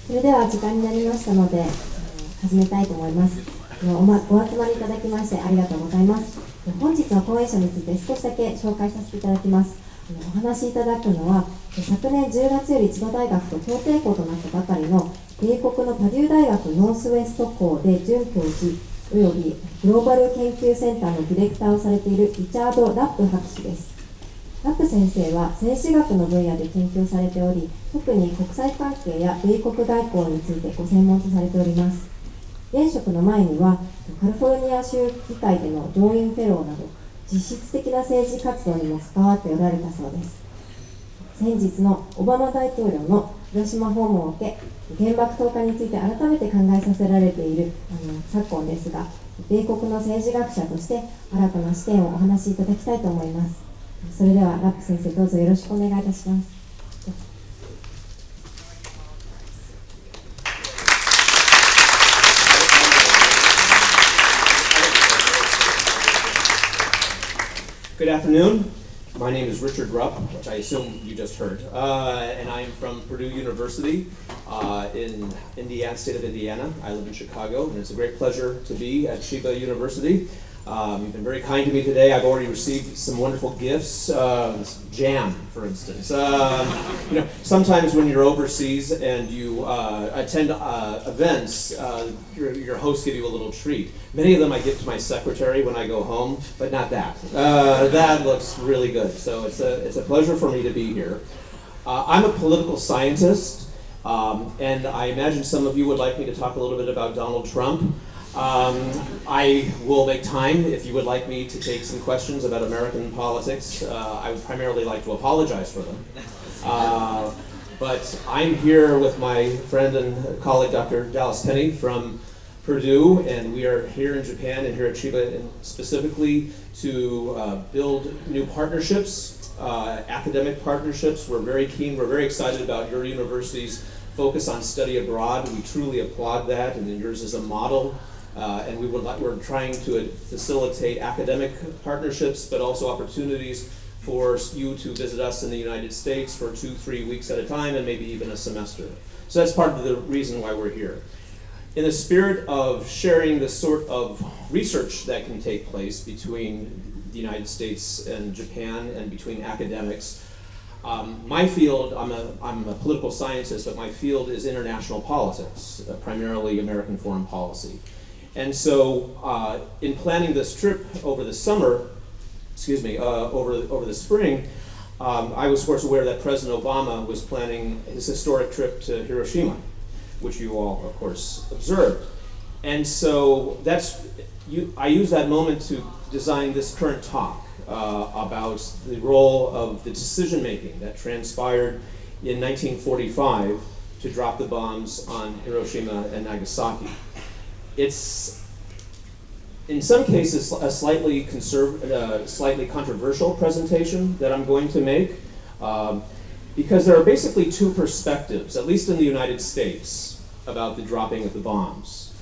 それでは時間になりましたので、始めたいと思います。お集まりいただきましてありがとうございます。本日の講演者について少しだけ紹介させていただきます。お話しいただくのは、昨年10月より千葉大学と協定校となったばかりの米国のパデュー大学ノースウェスト校で准教授およびグローバル研究センターのディレクターをされているリチャード・ラップ博士です。ラップ先生は政治学の分野で研究されており、特に国際関係や米国外交についてご専門とされております。現職の前にはカリフォルニア州議会での上院フェローなど実質的な政治活動にも関わっておられたそうです。先日のオバマ大統領の広島訪問を受け、原爆投下について改めて考えさせられている昨今ですが、米国の政治学者として新たな視点をお話しいただきたいと思います。それではラップ先生、どうぞよろしくお願いいたします。Good afternoon. My name is Richard Rupp, which I assume you just heard, and I am from Purdue University in Indiana, state of Indiana. I live in Chicago, and it's a great pleasure to be at Chiba University. You've been very kind to me today. I've already received some wonderful gifts, jam, for instance. Sometimes when you're overseas and you attend events, your hosts give you a little treat. Many of them I give to my secretary when I go home, but not that. That looks really good. So it's a pleasure for me to be here. I'm a political scientist, and I imagine some of you would like me to talk a little bit about Donald Trump. I will make time if you would like me to take some questions about American politics. I would primarily like to apologize for them. But I'm here with my friend and colleague, Dr. Dallas Tenney from Purdue, and we are here in Japan and here at Chiba specifically to build new partnerships, academic partnerships. We're very keen, we're very excited about your university's focus on study abroad. We truly applaud that, and yours is a model. And we're trying to facilitate academic partnerships, but also opportunities for you to visit us in the United States for 2-3 weeks at a time, and maybe even a semester. So that's part of the reason why we're here. In the spirit of sharing the sort of research that can take place between the United States and Japan and between academics, my field, I'm a political scientist, but my field is international politics, primarily American foreign policy. And so in planning this trip over the summer, over the spring, I was of course aware that President Obama was planning his historic trip to Hiroshima, which you all of course observed. And so I used that moment to design this current talk about the role of the decision making that transpired in 1945 to drop the bombs on Hiroshima and Nagasaki. It's, in some cases, a slightly controversial presentation that I'm going to make, because there are basically two perspectives, at least in the United States, about the dropping of the bombs.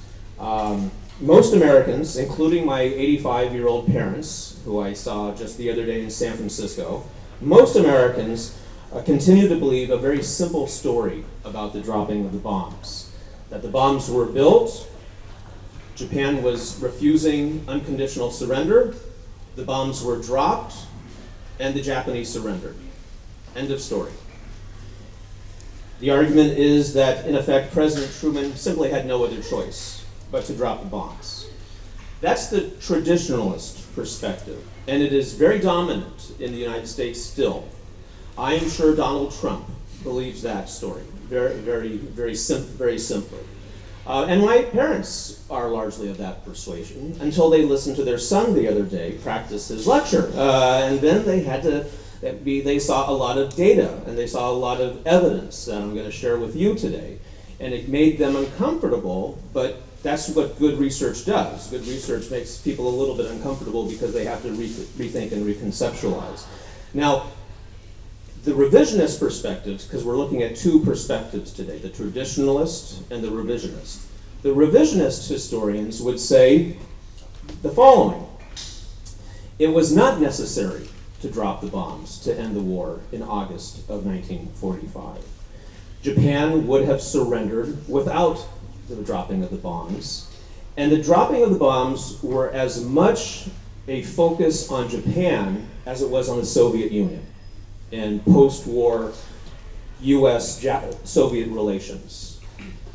Most Americans, including my 85-year-old parents, who I saw just the other day in San Francisco, most Americans continue to believe a very simple story about the dropping of the bombs. That the bombs were built, Japan was refusing unconditional surrender, the bombs were dropped, and the Japanese surrendered. End of story. The argument is that, in effect, President Truman simply had no other choice but to drop the bombs. That's the traditionalist perspective, and it is very dominant in the United States still. I am sure Donald Trump believes that story very simply. And my parents are largely of that persuasion until they listened to their son the other day practice his lecture. And then they saw a lot of data and they saw a lot of evidence that I'm going to share with you today. And it made them uncomfortable, but that's what good research does. Good research makes people a little bit uncomfortable because they have to rethink and reconceptualize. Now, the revisionist perspectives, because we're looking at two perspectives today, the traditionalist and the revisionist. The revisionist historians would say the following: it was not necessary to drop the bombs to end the war in August of 1945. Japan would have surrendered without the dropping of the bombs. And the dropping of the bombs were as much a focus on Japan as it was on the Soviet Union and post-war U.S.-Soviet relations.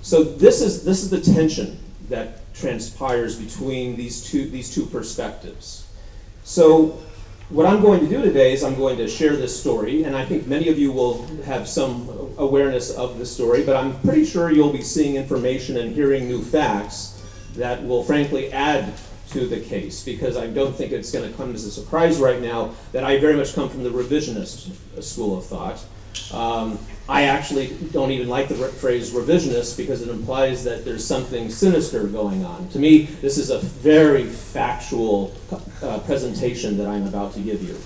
So this is the tension that transpires between these two perspectives. So what I'm going to do today is I'm going to share this story, and I think many of you will have some awareness of this story, but I'm pretty sure you'll be seeing information and hearing new facts that will frankly add to the case, because I don't think it's going to come as a surprise right now that I very much come from the revisionist school of thought. I actually don't even like the phrase revisionist because it implies that there's something sinister going on. To me, this is a very factual presentation that I'm about to give you.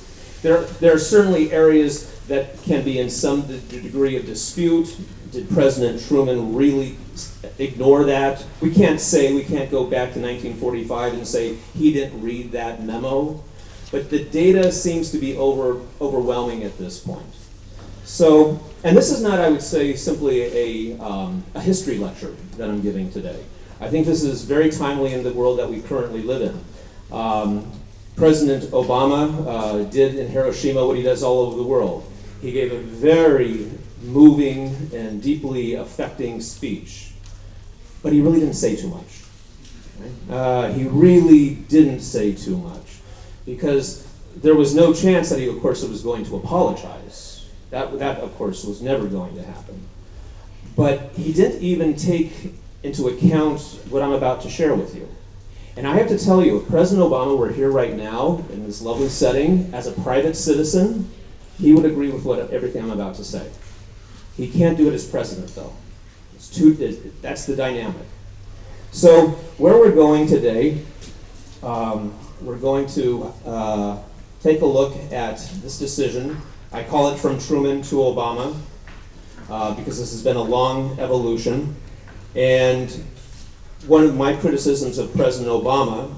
There are certainly areas that can be in some degree of dispute. Did President Truman really ignore that? We can't go back to 1945 and say he didn't read that memo, but the data seems to be overwhelming at this point. So, and this is not, I would say, simply a history lecture that I'm giving today. I think this is very timely in the world that we currently live in. President Obama did in Hiroshima what he does all over the world. He gave a very moving and deeply affecting speech, but he really didn't say too much. Right? He really didn't say too much because there was no chance that he, of course, was going to apologize. That, of course, was never going to happen. But he didn't even take into account what I'm about to share with you. And I have to tell you, if President Obama were here right now in this lovely setting as a private citizen, he would agree with everything I'm about to say. He can't do it as president, though. That's the dynamic. So where we're going today, we're going to take a look at this decision. I call it From Truman to Obama, because this has been a long evolution. And one of my criticisms of President Obama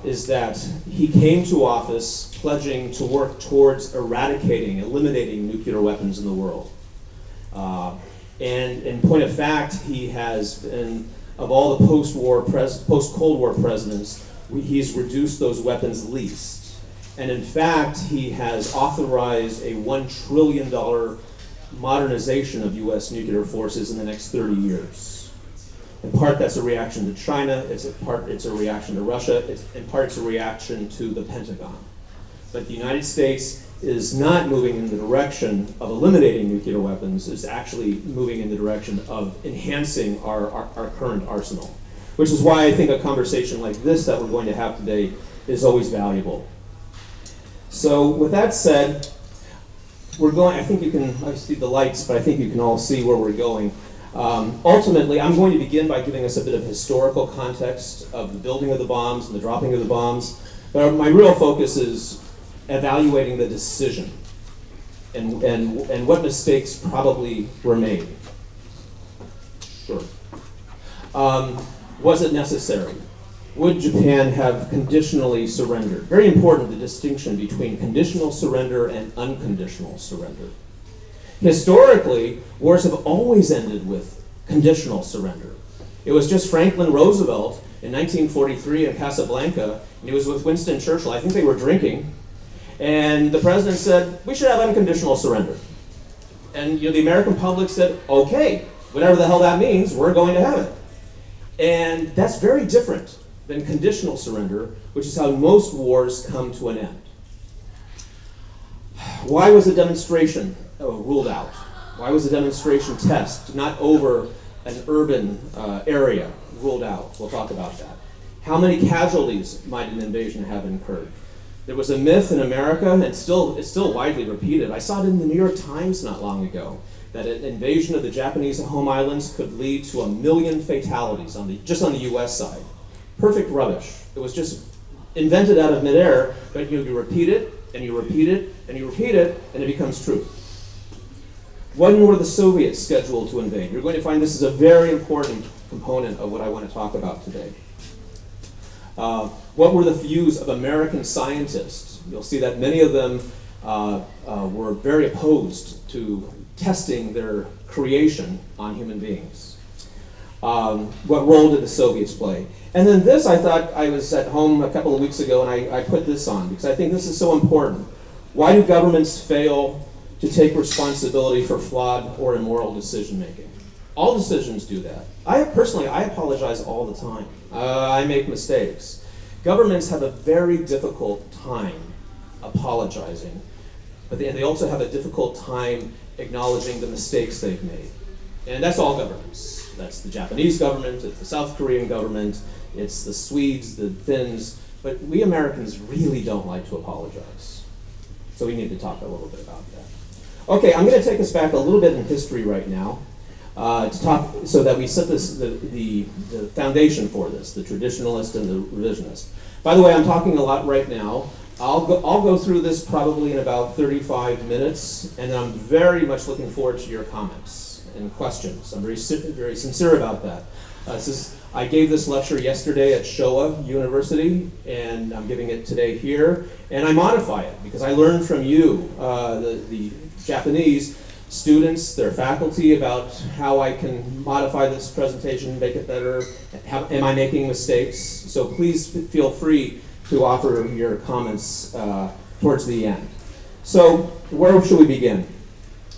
is that he came to office pledging to work towards eliminating nuclear weapons in the world. And in point of fact, he has been, of all the post-Cold War presidents, he's reduced those weapons least. And in fact, he has authorized a $1 trillion modernization of U.S. nuclear forces in the next 30 years. In part, that's a reaction to China. It's a reaction to Russia. In part, it's a reaction to the Pentagon. But the United States is not moving in the direction of eliminating nuclear weapons. It's actually moving in the direction of enhancing our current arsenal, which is why I think a conversation like this that we're going to have today is always valuable. So with that said, I think you can, I see the lights, but I think you can all see where we're going. Ultimately, I'm going to begin by giving us a bit of historical context of the building of the bombs and the dropping of the bombs. But my real focus is evaluating the decision and what mistakes probably were made. Sure. Was it necessary? Would Japan have conditionally surrendered? Very important, the distinction between conditional surrender and unconditional surrender. Historically, wars have always ended with conditional surrender. It was just Franklin Roosevelt in 1943 in Casablanca, and he was with Winston Churchill. I think they were drinking, and the president said, we should have unconditional surrender. And the American public said, okay, whatever the hell that means, we're going to have it. And that's very different than conditional surrender, which is how most wars come to an end. Why was the demonstration ruled out? Why was the demonstration test not over an urban area ruled out? We'll talk about that. How many casualties might an invasion have incurred? There was a myth in America, and it's still widely repeated. I saw it in the New York Times not long ago, that an invasion of the Japanese home islands could lead to 1 million fatalities just on the U.S. side. Perfect rubbish. It was just invented out of midair, but you repeat it, and you repeat it, and you repeat it, and it becomes true. When were the Soviets scheduled to invade? You're going to find this is a very important component of what I want to talk about today. What were the views of American scientists? You'll see that many of them were very opposed to testing their creation on human beings. What role did the Soviets play? And then this, I thought, I was at home a couple of weeks ago and I put this on because I think this is so important. Why do governments fail to take responsibility for flawed or immoral decision making? All decisions do that. I apologize all the time. I make mistakes. Governments have a very difficult time apologizing, but they also have a difficult time acknowledging the mistakes they've made. And that's all governments. That's the Japanese government, it's the South Korean government, it's the Swedes, the Finns, but we Americans really don't like to apologize. So we need to talk a little bit about that. Okay, I'm going to take us back a little bit in history right now to talk, so that we set the foundation for this, the traditionalist and the revisionist. By the way, I'm talking a lot right now. I'll go through this probably in about 35 minutes, and I'm very much looking forward to your comments and questions. I'm very sincere about that. I gave this lecture yesterday at Showa University, and I'm giving it today here, and I modify it because I learned from you, the Japanese students, their faculty, about how I can modify this presentation, make it better. Am I making mistakes? So please feel free to offer your comments towards the end. So where should we begin?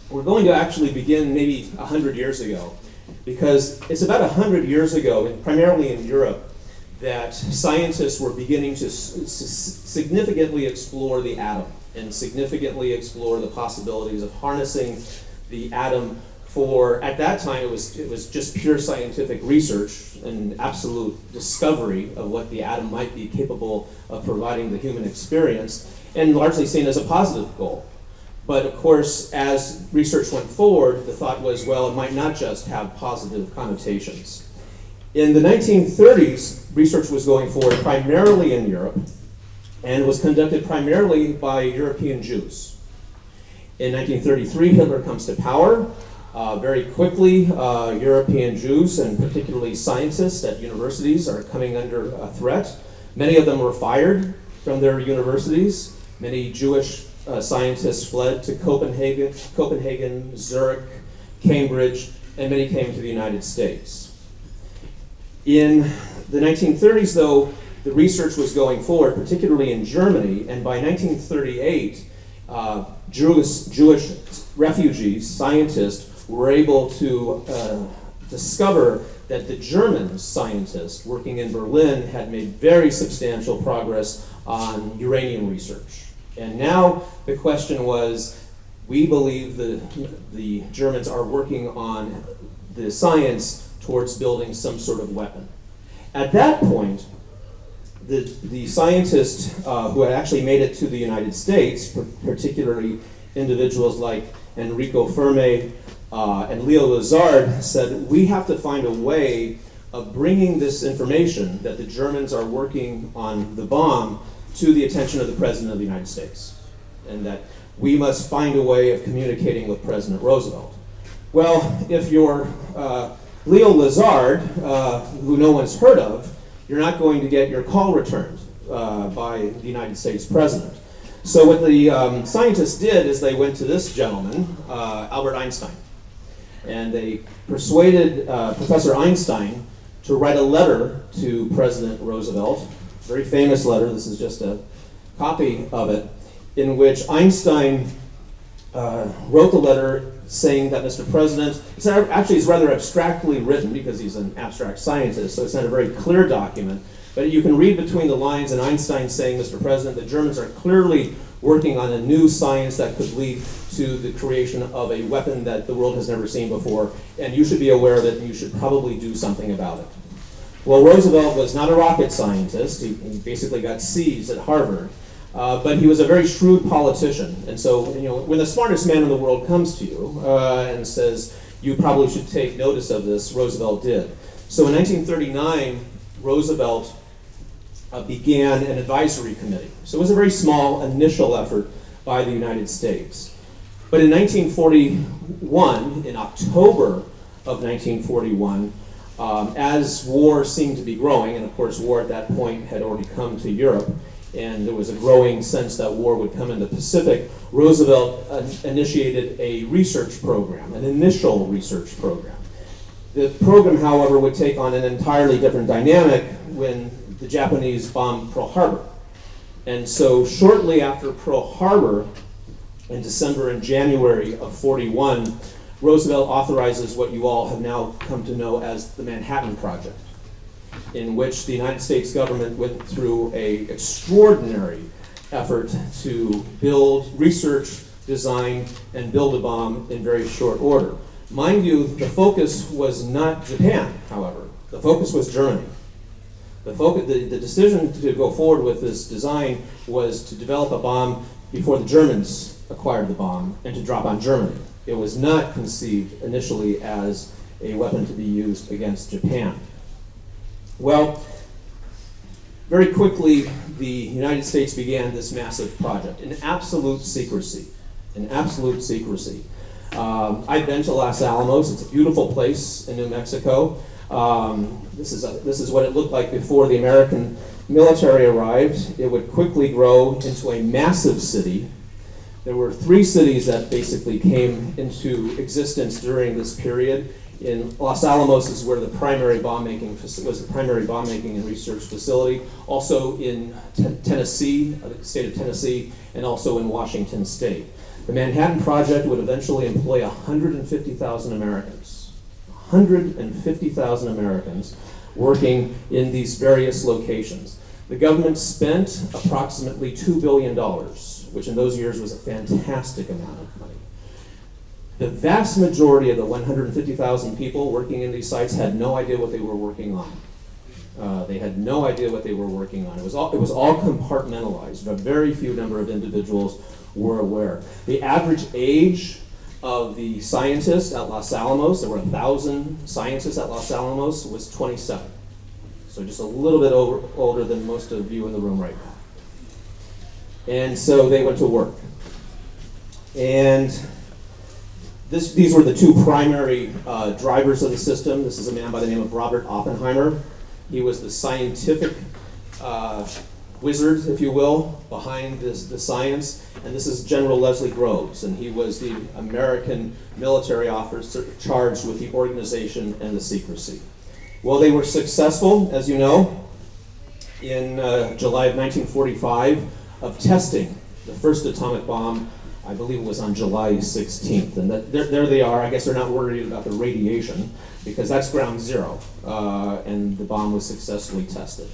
We're going to actually begin maybe 100 years ago, because it's about 100 years ago, primarily in Europe, that scientists were beginning to significantly explore the atom and significantly explore the possibilities of harnessing the atom for, at that time, it was just pure scientific research and absolute discovery of what the atom might be capable of providing the human experience, and largely seen as a positive goal. But of course, as research went forward, the thought was, well, it might not just have positive connotations. In the 1930s, research was going forward primarily in Europe, and was conducted primarily by European Jews. In 1933, Hitler comes to power. Very quickly, European Jews, and particularly scientists at universities, are coming under a threat. Many of them were fired from their universities. Many Jewish scientists fled to Copenhagen, Zurich, Cambridge, and many came to the United States. In the 1930s, though, the research was going forward, particularly in Germany, and by 1938, Jewish refugees, scientists, were able to discover that the German scientists working in Berlin had made very substantial progress on uranium research. And now the question was, we believe the Germans are working on the science towards building some sort of weapon. At that point, the scientists who had actually made it to the United States, particularly individuals like Enrico Fermi and Leo Lazard, said, we have to find a way of bringing this information that the Germans are working on the bomb to the attention of the President of the United States, and that we must find a way of communicating with President Roosevelt. Well, if you're Leo Lazard, who no one's heard of, you're not going to get your call returned by the United States President. So what the scientists did is they went to this gentleman, Albert Einstein, and they persuaded Professor Einstein to write a letter to President Roosevelt, very famous letter, this is just a copy of it, in which Einstein wrote the letter saying that, Mr. President, it's rather abstractly written because he's an abstract scientist, so it's not a very clear document, but you can read between the lines, and Einstein saying, Mr. President, the Germans are clearly working on a new science that could lead to the creation of a weapon that the world has never seen before, and you should be aware of it, and you should probably do something about it. Well, Roosevelt was not a rocket scientist. He basically got C's at Harvard. But he was a very shrewd politician. And so, when the smartest man in the world comes to you and says, you probably should take notice of this, Roosevelt did. So in 1939, Roosevelt began an advisory committee. So it was a very small initial effort by the United States. But in 1941, in October of 1941, as war seemed to be growing, and of course war at that point had already come to Europe, and there was a growing sense that war would come in the Pacific, Roosevelt initiated a research program, an initial research program. The program, however, would take on an entirely different dynamic when the Japanese bombed Pearl Harbor. And so shortly after Pearl Harbor, in December and January of 41, Roosevelt authorizes what you all have now come to know as the Manhattan Project, in which the United States government went through an extraordinary effort to build, research, design, and build a bomb in very short order. Mind you, the focus was not Japan, however. The focus was Germany. The decision to go forward with this design was to develop a bomb before the Germans acquired the bomb and to drop on Germany. It was not conceived initially as a weapon to be used against Japan. Well, very quickly, the United States began this massive project in absolute secrecy. In absolute secrecy. I've been to Los Alamos. It's a beautiful place in New Mexico. This is what it looked like before the American military arrived. It would quickly grow into a massive city. There were 3 cities that basically came into existence during this period. In Los Alamos is where the primary bomb making and research facility. Also in Tennessee, the state of Tennessee, and also in Washington State. The Manhattan Project would eventually employ 150,000 Americans. 150,000 Americans working in these various locations. The government spent approximately $2 billion, which in those years was a fantastic amount of money. The vast majority of the 150,000 people working in these sites had no idea what they were working on. They had no idea what they were working on. It was all compartmentalized. A very few number of individuals were aware. The average age of the scientists at Los Alamos, there were 1,000 scientists at Los Alamos, was 27. So just a little bit older than most of you in the room right now. And so they went to work. And these were the 2 primary drivers of the system. This is a man by the name of Robert Oppenheimer. He was the scientific wizard, if you will, behind the science. And this is General Leslie Groves, and he was the American military officer charged with the organization and the secrecy. Well, they were successful, as you know, in July of 1945, of testing the first atomic bomb. I believe it was on July 16th. And there they are. I guess they're not worried about the radiation, because that's ground zero, and the bomb was successfully tested.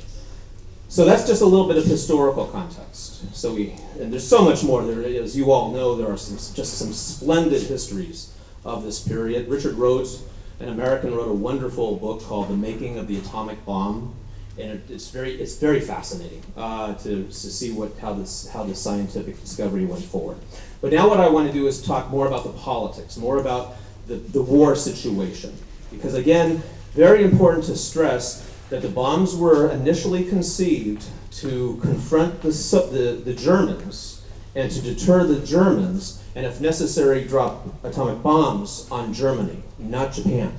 So that's just a little bit of historical context. And there's so much more. As you all know, there are just some splendid histories of this period. Richard Rhodes, an American, wrote a wonderful book called The Making of the Atomic Bomb, and it's very fascinating to see how the scientific discovery went forward. But now what I want to do is talk more about the politics, more about the war situation, because again, very important to stress that the bombs were initially conceived to confront the Germans and to deter the Germans, and if necessary, drop atomic bombs on Germany, not Japan.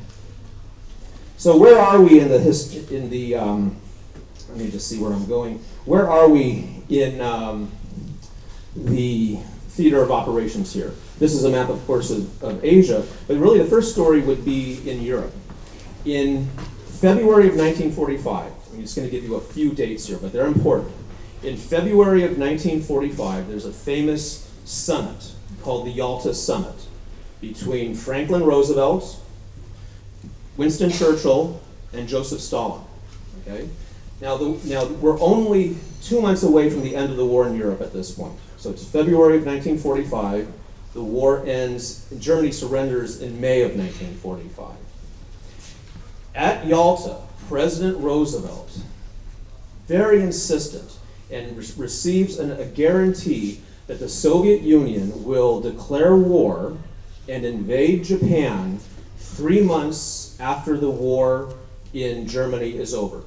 So where are we let me just see where I'm going. Where are we in the theater of operations here? This is a map, of course, of Asia, but really the first story would be in Europe. In February of 1945, I'm just going to give you a few dates here, but they're important. In February of 1945, there's a famous summit called the Yalta Summit between Franklin Roosevelt, Winston Churchill, and Joseph Stalin. Okay? Now we're only 2 months away from the end of the war in Europe at this point. So it's February of 1945. The war ends, and Germany surrenders in May of 1945. At Yalta, President Roosevelt, very insistent, and receives a guarantee that the Soviet Union will declare war and invade Japan 3 months after the war in Germany is over.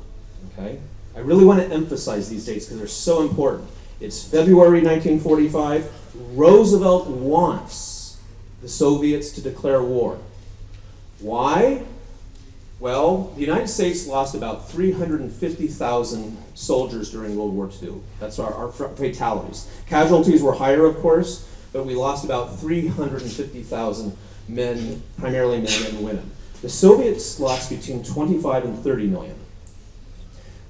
Okay? I really want to emphasize these dates because they're so important. It's February 1945. Roosevelt wants the Soviets to declare war. Why? Well, the United States lost about 350,000 soldiers during World War II. That's our fatalities. Casualties were higher, of course, but we lost about 350,000 men, primarily men and women. The Soviets lost between 25 and 30 million.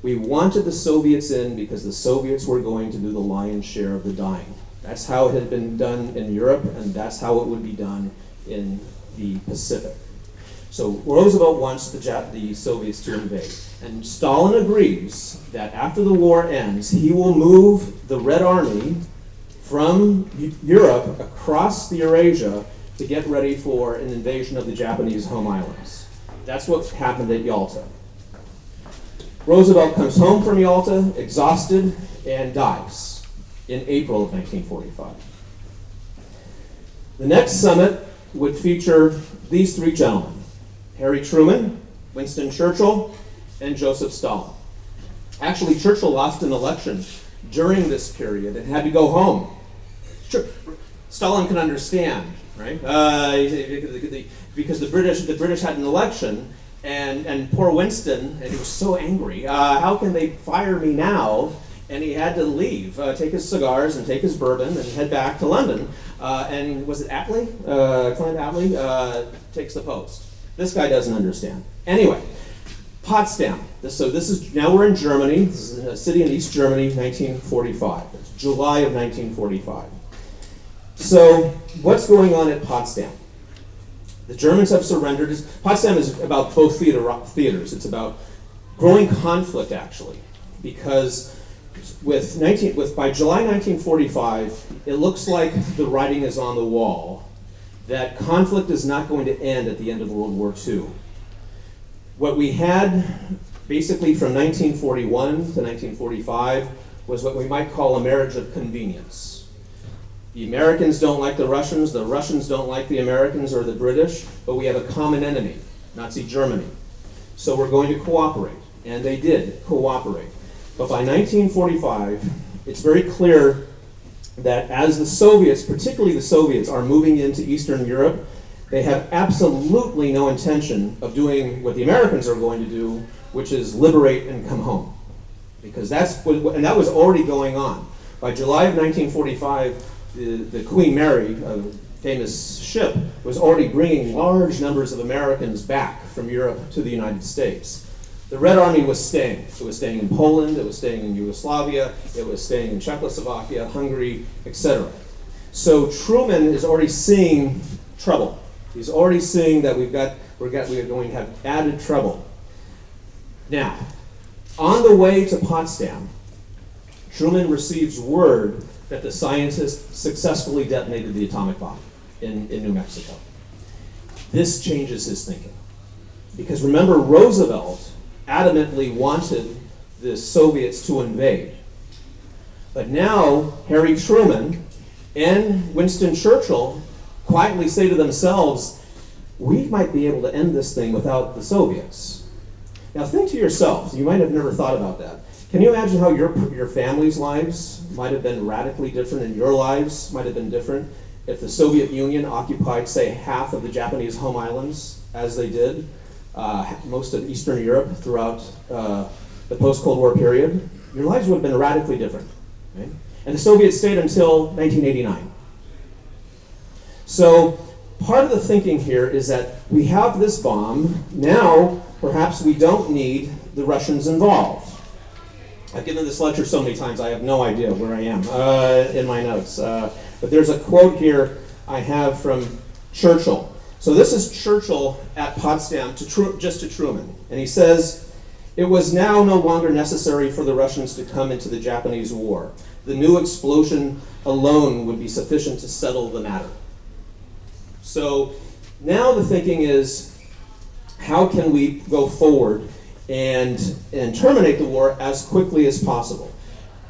We wanted the Soviets in because the Soviets were going to do the lion's share of the dying. That's how it had been done in Europe, and that's how it would be done in the Pacific. So Roosevelt wants the Soviets to invade. And Stalin agrees that after the war ends, he will move the Red Army from Europe across the Eurasia to get ready for an invasion of the Japanese home islands. That's what happened at Yalta. Roosevelt comes home from Yalta, exhausted, and dies in April of 1945. The next summit would feature these three gentlemen: Harry Truman, Winston Churchill, and Joseph Stalin. Actually, Churchill lost an election during this period and had to go home. Stalin can understand, right? Because the British had an election, and poor Winston, and he was so angry. How can they fire me now? And he had to leave, take his cigars and take his bourbon and head back to London. And was it Attlee? Clement Attlee takes the post. This guy doesn't understand. Anyway, Potsdam. So this is, now we're in Germany. This is a city in East Germany, 1945. It's July of 1945. So what's going on at Potsdam? The Germans have surrendered. Potsdam is about both theaters. It's about growing conflict, actually, because by July 1945, it looks like the writing is on the wall that conflict is not going to end at the end of World War II. What we had basically from 1941 to 1945 was what we might call a marriage of convenience. The Americans don't like the Russians don't like the Americans or the British, but we have a common enemy, Nazi Germany. So we're going to cooperate, and they did cooperate. But by 1945, it's very clear that as the Soviets, particularly the Soviets, are moving into Eastern Europe, they have absolutely no intention of doing what the Americans are going to do, which is liberate and come home. Because that was already going on. By July of 1945, the Queen Mary, a famous ship, was already bringing large numbers of Americans back from Europe to the United States. The Red Army was staying. It was staying in Poland, it was staying in Yugoslavia, it was staying in Czechoslovakia, Hungary, etc. So Truman is already seeing trouble. He's already seeing that we are going to have added trouble. Now, on the way to Potsdam, Truman receives word that the scientists successfully detonated the atomic bomb in New Mexico. This changes his thinking. Because remember, Roosevelt adamantly wanted the Soviets to invade. But now, Harry Truman and Winston Churchill quietly say to themselves, we might be able to end this thing without the Soviets. Now think to yourself, you might have never thought about that. Can you imagine how your family's lives might have been radically different and your lives might have been different if the Soviet Union occupied, say, half of the Japanese home islands, as they did, most of Eastern Europe throughout the post-Cold War period? Your lives would have been radically different. Right? And the Soviets stayed until 1989. So part of the thinking here is that we have this bomb. Now, perhaps we don't need the Russians involved. I've given this lecture so many times, I have no idea where I am in my notes. But there's a quote here I have from Churchill. So this is Churchill at Potsdam just to Truman. And he says, "It was now no longer necessary for the Russians to come into the Japanese war. The new explosion alone would be sufficient to settle the matter." So now the thinking is, how can we go forward and terminate the war as quickly as possible?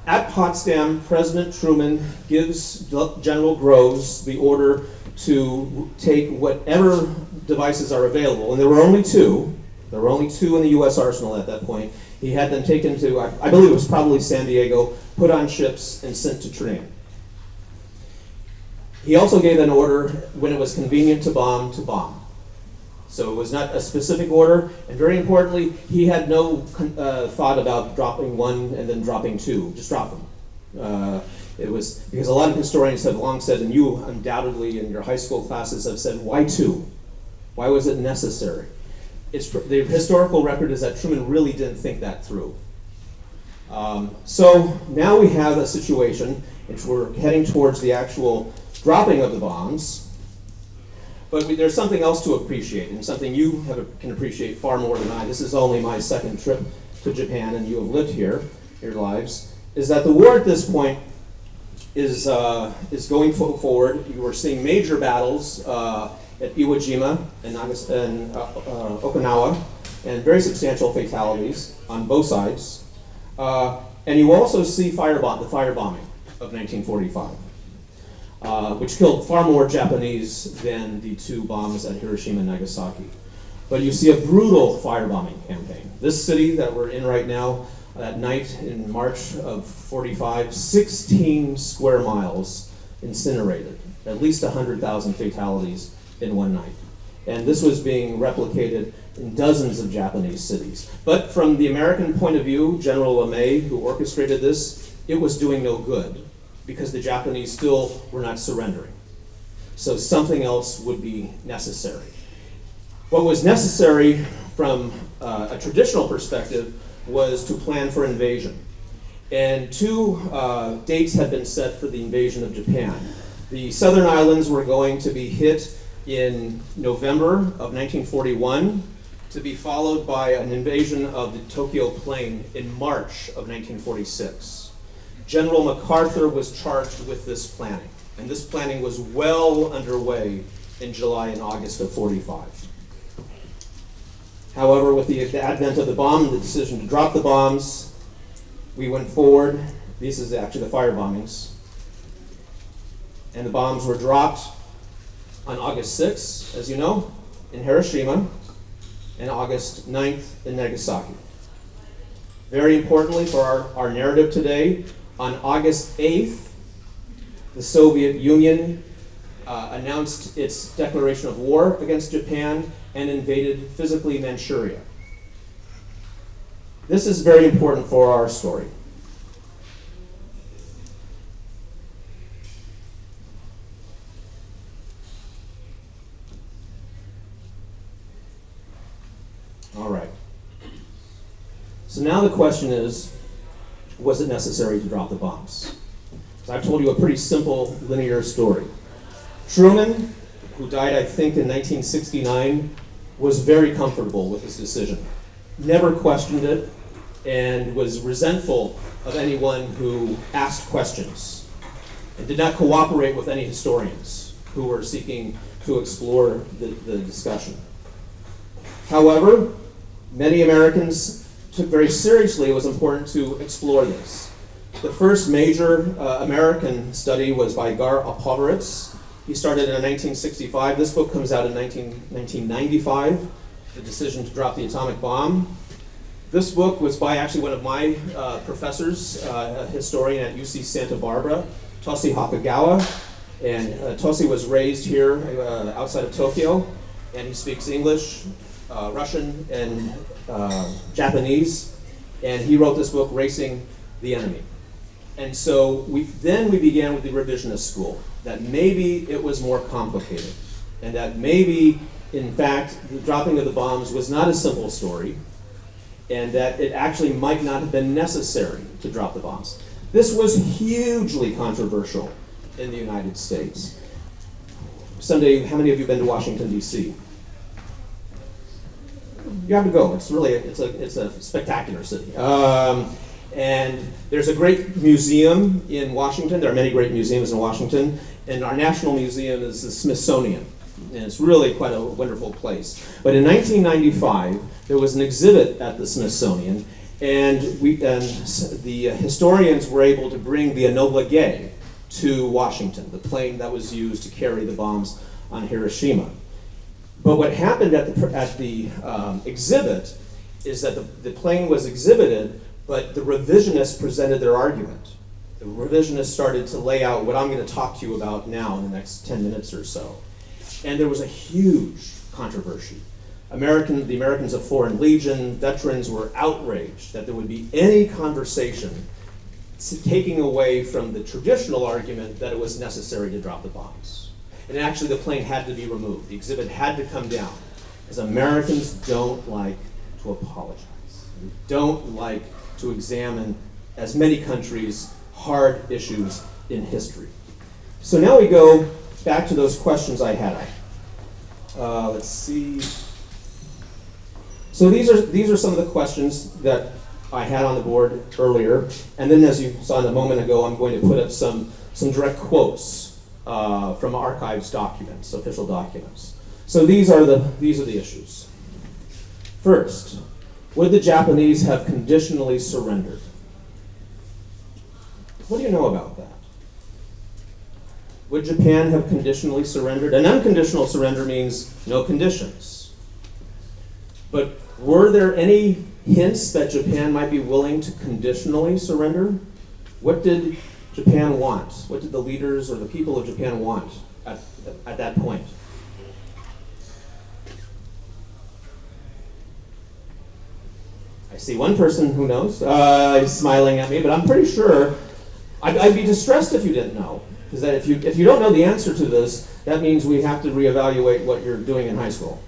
At Potsdam, President Truman gives General Groves the order to take whatever devices are available, and there were only two. There were only two in the U.S. arsenal at that point. He had them taken to, I believe it was probably San Diego, put on ships and sent to Trinidad. He also gave an order, when it was convenient to bomb, to bomb. So it was not a specific order, and very importantly, he had no thought about dropping one and then dropping two. Just drop them. It was because a lot of historians have long said, and you undoubtedly in your high school classes have said, why two? Why was it necessary? The historical record is that Truman really didn't think that through. So now we have a situation in which we're heading towards the actual dropping of the bombs. But there's something else to appreciate, and something you can appreciate far more than I. This is only my second trip to Japan, and you have lived here your lives. Is that the war at this point is going forward. You are seeing major battles at Iwo Jima and Okinawa, and very substantial fatalities on both sides. And you also see the firebombing of 1945. Which killed far more Japanese than the two bombs at Hiroshima and Nagasaki. But you see a brutal firebombing campaign. This city that we're in right now, that night in March of 45, 16 square miles incinerated, at least 100,000 fatalities in one night. And this was being replicated in dozens of Japanese cities. But from the American point of view, General LeMay, who orchestrated this, it was doing no good, because the Japanese still were not surrendering. So something else would be necessary. What was necessary from a traditional perspective was to plan for invasion. And two dates had been set for the invasion of Japan. The southern islands were going to be hit in November of 1941, to be followed by an invasion of the Tokyo Plain in March of 1946. General MacArthur was charged with this planning, and this planning was well underway in July and August of 45. However, with the advent of the bomb, the decision to drop the bombs, we went forward. This is actually the fire bombings. And the bombs were dropped on August 6th, as you know, in Hiroshima, and August 9th in Nagasaki. Very importantly for our narrative today, on August 8th, the Soviet Union announced its declaration of war against Japan and invaded physically Manchuria. This is very important for our story. All right. So now the question is, was it necessary to drop the bombs? So I've told you a pretty simple linear story. Truman, who died, I think, in 1969, was very comfortable with his decision. Never questioned it, and was resentful of anyone who asked questions, and did not cooperate with any historians who were seeking to explore the discussion. However, many Americans took very seriously it was important to explore this. The first major American study was by Gar Opovaritz. He started in 1965. This book comes out in 1995, The Decision to Drop the Atomic Bomb. This book was by actually one of my professors, a historian at UC Santa Barbara, Toshi Hakugawa. And Toshi was raised here outside of Tokyo, and he speaks English, Russian, and Japanese. And he wrote this book, Racing the Enemy. And so we began with the revisionist school, that maybe it was more complicated, and that maybe, in fact, the dropping of the bombs was not a simple story, and that it actually might not have been necessary to drop the bombs. This was hugely controversial in the United States. Someday, how many of you have been to Washington, D.C.? You have to go. It's really it's a spectacular city. And there's a great museum in Washington. There are many great museums in Washington. And our national museum is the Smithsonian. And it's really quite a wonderful place. But in 1995, there was an exhibit at the Smithsonian, and the historians were able to bring the Enola Gay to Washington, the plane that was used to carry the bombs on Hiroshima. But what happened at the exhibit is that the plane was exhibited, but the revisionists presented their argument. The revisionists started to lay out what I'm going to talk to you about now in the next 10 minutes or so. And there was a huge controversy. The Americans of Foreign Legion, veterans were outraged that there would be any conversation taking away from the traditional argument that it was necessary to drop the bombs. And actually the plane had to be removed. The exhibit had to come down, because Americans don't like to apologize. We don't like to examine, as many countries, hard issues in history. So now we go back to those questions I had. Let's see. So these are some of the questions that I had on the board earlier, and then as you saw a moment ago, I'm going to put up some direct quotes from archives documents, official documents. So these are the issues. First, would the Japanese have conditionally surrendered? What do you know about that? Would Japan have conditionally surrendered? An unconditional surrender means no conditions. But were there any hints that Japan might be willing to conditionally surrender? What did Japan want? What did the leaders or the people of Japan want at that point? I see one person who knows. He's smiling at me, but I'm pretty sure I'd be distressed if you didn't know. Because that if you don't know the answer to this, that means we have to reevaluate what you're doing in high school.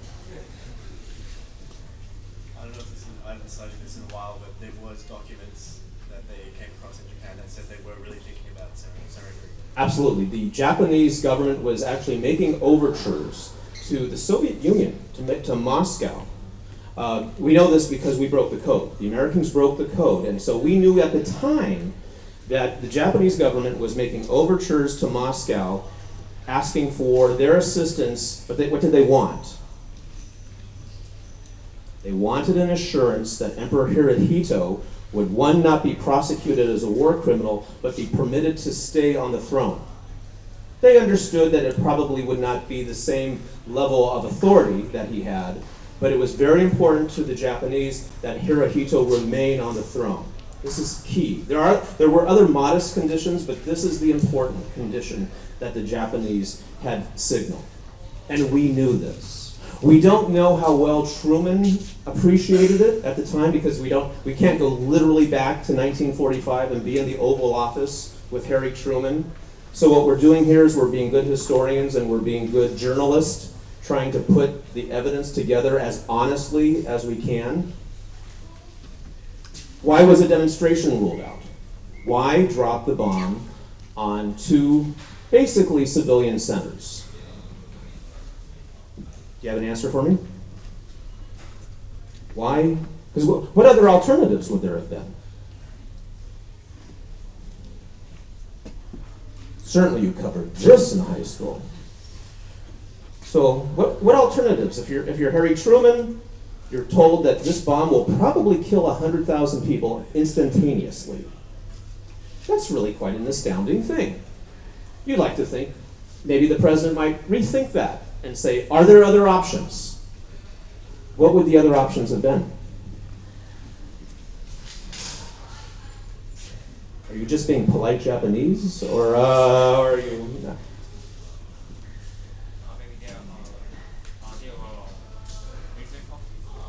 I don't know if I haven't studied this in a while, but there was documents that they came across in Japan that said they were really thinking about surrendering. Absolutely. The Japanese government was actually making overtures to the Soviet Union, to Moscow. We know this because we broke the code. The Americans broke the code, and so we knew at the time that the Japanese government was making overtures to Moscow asking for their assistance, but what did they want? They wanted an assurance that Emperor Hirohito would, one, not be prosecuted as a war criminal, but be permitted to stay on the throne. They understood that it probably would not be the same level of authority that he had, but it was very important to the Japanese that Hirohito remain on the throne. This is key. There were other modest conditions, but this is the important condition that the Japanese had signaled. And we knew this. We don't know how well Truman appreciated it at the time, because we can't go literally back to 1945 and be in the Oval Office with Harry Truman. So what we're doing here is we're being good historians and we're being good journalists, trying to put the evidence together as honestly as we can. Why was a demonstration ruled out? Why drop the bomb on two basically civilian centers? Do you have an answer for me? Why? Because what other alternatives would there have been? Certainly you covered this in high school. So what alternatives? If you're Harry Truman, you're told that this bomb will probably kill 100,000 people instantaneously. That's really quite an astounding thing. You'd like to think maybe the president might rethink that and say, are there other options? What would the other options have been? Are you just being polite Japanese, or are you? No.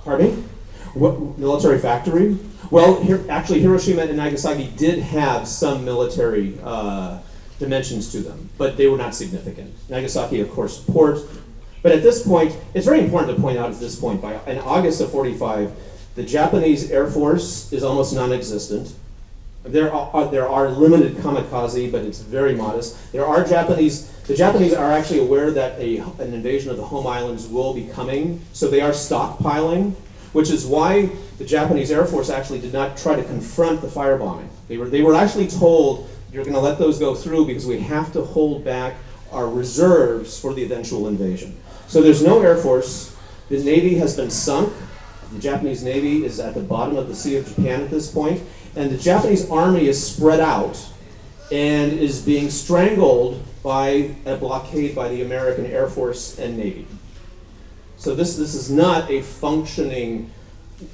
Pardon me? What military factory? Well, actually, Hiroshima and Nagasaki did have some military dimensions to them, but they were not significant. Nagasaki, of course, port. But at this point, it's very important to point out at this point, in August of '45, the Japanese Air Force is almost non-existent. There are limited kamikaze, but it's very modest. The Japanese are actually aware that an invasion of the home islands will be coming, so they are stockpiling, which is why the Japanese Air Force actually did not try to confront the firebombing. They were actually told, you're going to let those go through because we have to hold back our reserves for the eventual invasion. So there's no Air Force. The Navy has been sunk. The Japanese Navy is at the bottom of the Sea of Japan at this point. And the Japanese army is spread out and is being strangled by a blockade by the American Air Force and Navy. So this is not a functioning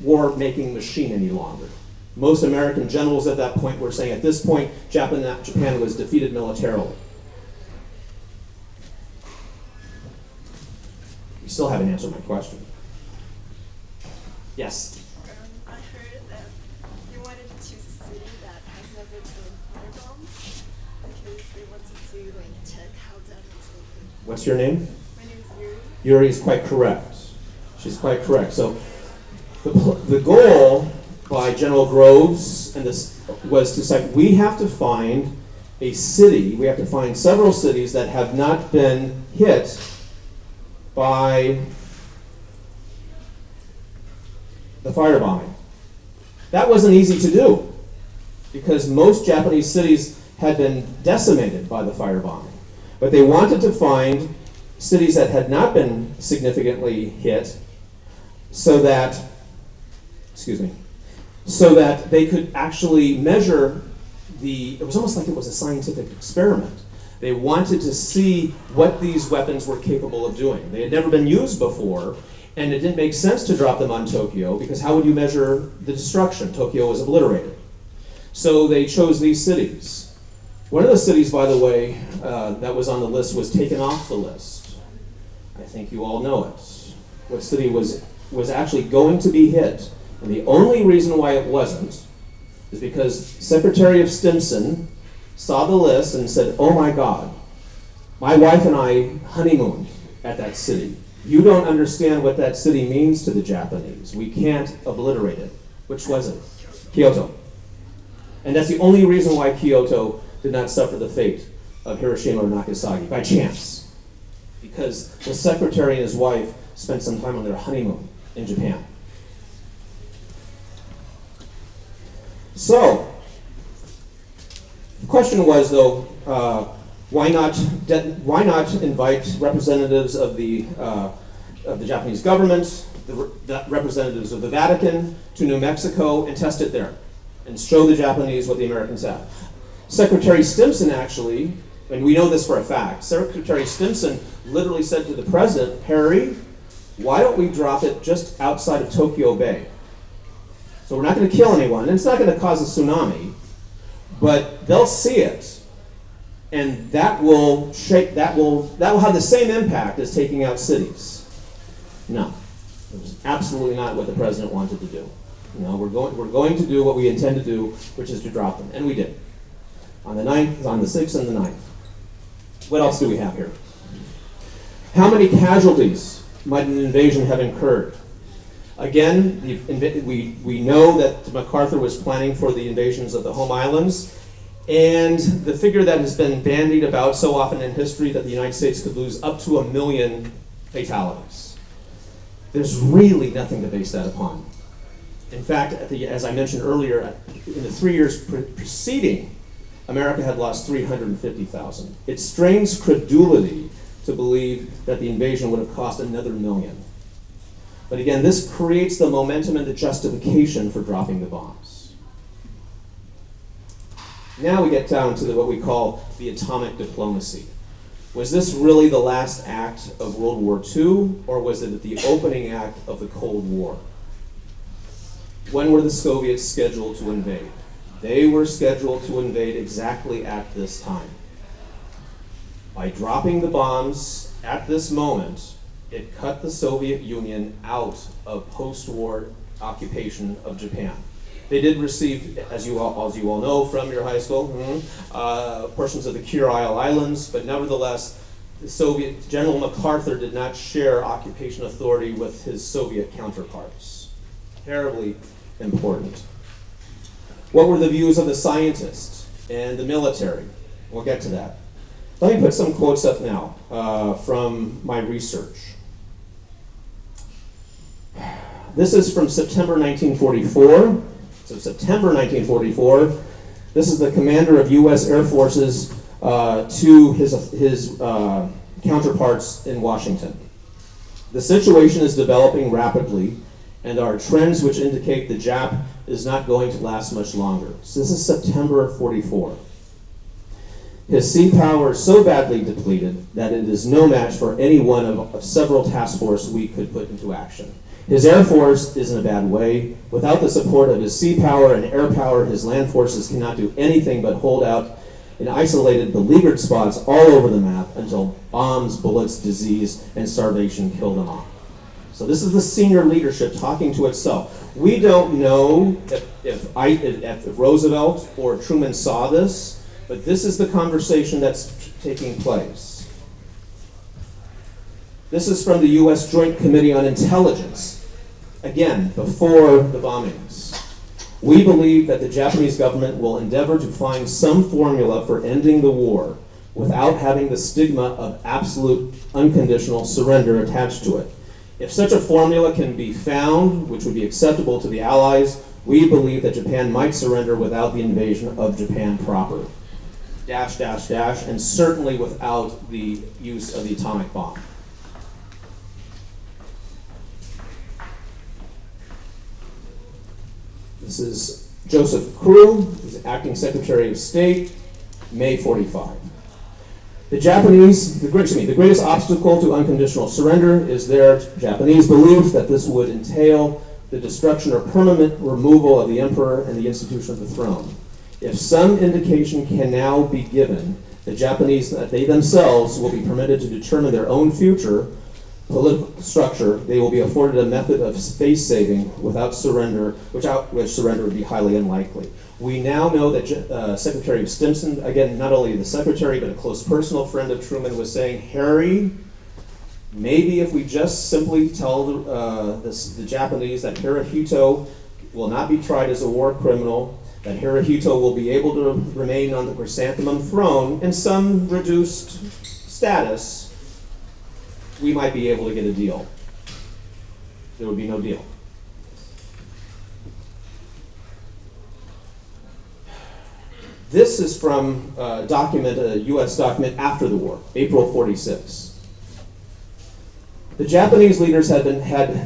war-making machine any longer. Most American generals at that point were saying at this point, Japan was defeated militarily. You still haven't answered my question. Yes? I heard that you wanted to choose a city that has never been firebombed because they wanted to check how damaged they could. What's your name? My name is Yuri. Yuri is quite correct. She's quite correct. So the goal by General Groves and this was to say we have to find a city, we have to find several cities that have not been hit by the firebombing. That wasn't easy to do because most Japanese cities had been decimated by the firebombing. But they wanted to find cities that had not been significantly hit so that they could actually measure it was almost like it was a scientific experiment. They wanted to see what these weapons were capable of doing. They had never been used before, and it didn't make sense to drop them on Tokyo because how would you measure the destruction? Tokyo was obliterated. So they chose these cities. One of the cities, by the way, that was on the list was taken off the list. I think you all know it. What city was actually going to be hit, and the only reason why it wasn't is because Secretary of Stimson saw the list and said, oh my God, my wife and I honeymooned at that city. You don't understand what that city means to the Japanese. We can't obliterate it. Which was it? Kyoto. And that's the only reason why Kyoto did not suffer the fate of Hiroshima or Nagasaki, by chance. Because the secretary and his wife spent some time on their honeymoon in Japan. So, the question was, though, why not invite representatives of the Japanese government, the representatives of the Vatican to New Mexico and test it there and show the Japanese what the Americans have? Secretary Stimson actually, and we know this for a fact, Secretary Stimson literally said to the president, Harry, why don't we drop it just outside of Tokyo Bay? So we're not going to kill anyone, and it's not going to cause a tsunami, but they'll see it, and that will have the same impact as taking out cities. No, it was absolutely not what the president wanted to do. No, we're going to do what we intend to do, which is to drop them, and we did. On the 9th, on the 6th, and the 9th. What else do we have here? How many casualties might an invasion have incurred? Again, we know that MacArthur was planning for the invasions of the home islands, and the figure that has been bandied about so often in history that the United States could lose up to 1 million fatalities. There's really nothing to base that upon. In fact, as I mentioned earlier, in the 3 years preceding, America had lost 350,000. It strains credulity to believe that the invasion would have cost another 1 million. But again, this creates the momentum and the justification for dropping the bombs. Now we get down to what we call the atomic diplomacy. Was this really the last act of World War II, or was it the opening act of the Cold War? When were the Soviets scheduled to invade? They were scheduled to invade exactly at this time. By dropping the bombs at this moment, it cut the Soviet Union out of post-war occupation of Japan. They did receive, as you all know from your high school, portions of the Kurile Islands, but nevertheless, the Soviet General MacArthur did not share occupation authority with his Soviet counterparts. Terribly important. What were the views of the scientists and the military? We'll get to that. Let me put some quotes up now from my research. This is from September 1944. So September 1944, this is the commander of U.S. Air Forces to his counterparts in Washington. The situation is developing rapidly, and there are trends which indicate the Jap is not going to last much longer. So this is September 44. His sea power is so badly depleted that it is no match for any one of several task forces we could put into action. His air force is in a bad way. Without the support of his sea power and air power, his land forces cannot do anything but hold out in isolated, beleaguered spots all over the map until bombs, bullets, disease, and starvation kill them off. So this is the senior leadership talking to itself. We don't know if Roosevelt or Truman saw this, but this is the conversation that's taking place. This is from the U.S. Joint Committee on Intelligence, again, before the bombings. We believe that the Japanese government will endeavor to find some formula for ending the war without having the stigma of absolute unconditional surrender attached to it. If such a formula can be found, which would be acceptable to the Allies, we believe that Japan might surrender without the invasion of Japan proper. Dash, dash, dash, and certainly without the use of the atomic bomb. This is Joseph Crew, who's acting Secretary of State, May 45. The greatest obstacle to unconditional surrender is their Japanese belief that this would entail the destruction or permanent removal of the emperor and the institution of the throne. If some indication can now be given, the Japanese, that they themselves will be permitted to determine their own future political structure, they will be afforded a method of space saving without surrender, without which surrender would be highly unlikely. We now know that Secretary of Stimson, again, not only the secretary, but a close personal friend of Truman, was saying, Harry, maybe if we just simply tell the Japanese that Hirohito will not be tried as a war criminal, that Hirohito will be able to remain on the chrysanthemum throne in some reduced status, we might be able to get a deal. There would be no deal. This is from a U.S. document after the war, April 46. The Japanese leaders had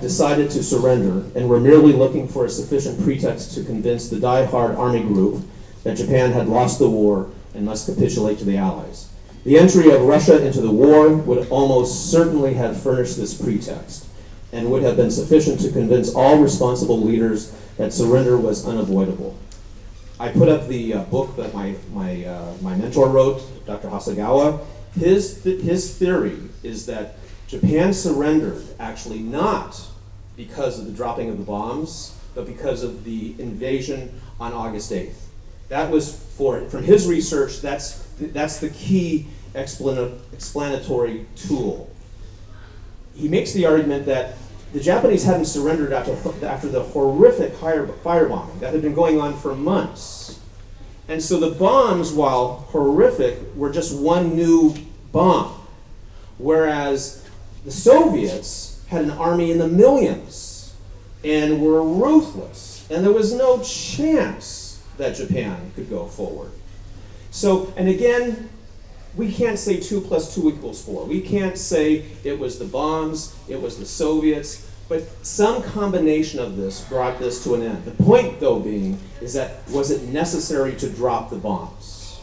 decided to surrender and were merely looking for a sufficient pretext to convince the die-hard army group that Japan had lost the war and must capitulate to the Allies. The entry of Russia into the war would almost certainly have furnished this pretext and would have been sufficient to convince all responsible leaders that surrender was unavoidable. I put up the book that my mentor wrote, Dr. Hasegawa. His theory is that Japan surrendered actually not because of the dropping of the bombs, but because of the invasion on August 8th. That was from his research, that's the key explanatory tool. He makes the argument that the Japanese hadn't surrendered after the horrific firebombing that had been going on for months. And so the bombs, while horrific, were just one new bomb. Whereas the Soviets had an army in the millions and were ruthless. And there was no chance that Japan could go forward. So, and again, we can't say 2 + 2 = 4. We can't say it was the bombs, it was the Soviets, but some combination of this brought this to an end. The point, though, being is that was it necessary to drop the bombs?